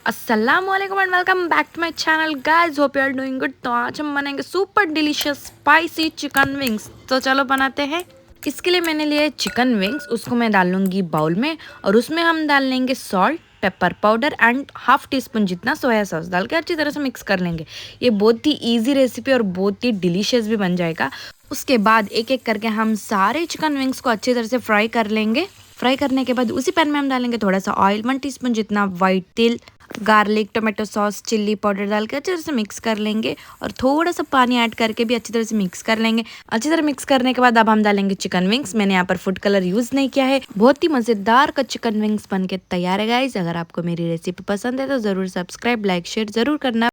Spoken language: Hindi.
अस्सलामुअलैकुम and welcome back to my channel guys, hope you are doing good. तो आज हम बनाएंगे super delicious spicy chicken wings. तो चलो बनाते हैं। इसके लिए मैंने लिया है चिकन विंग्स, उसको मैं डाल लूँगी बाउल में और उसमें हम डाल लेंगे salt, pepper powder and half tea spoon जितना सोया सॉस डाल के अच्छी तरह से मिक्स कर लेंगे। ये बहुत ही ईजी रेसिपी और बहुत ही डिलीशियस भी बन जाएगा। उसके बाद एक एक करके हम सारे चिकन विंग्स को अच्छी तरह से फ्राई कर लेंगे। फ्राई करने के बाद उसी पैन में हम डालेंगे थोड़ा सा ऑयल, 1 टीस्पून जितना वाइट तेल, garlic, tomato sauce, chilli powder डाल के अच्छी तरह से मिक्स कर लेंगे और थोड़ा सा पानी ऐड करके भी अच्छी तरह से मिक्स कर लेंगे। अच्छी तरह मिक्स करने के बाद अब हम डालेंगे चिकन विंग्स। मैंने यहाँ पर फूड कलर यूज़ नहीं किया है। बहुत ही मज़ेदार का चिकन विंग्स बन के तैयार है गाइस। अगर आपको मेरी रेसिपी पसंद है तो ज़रूर सब्सक्राइब, लाइक, शेयर ज़रूर करना।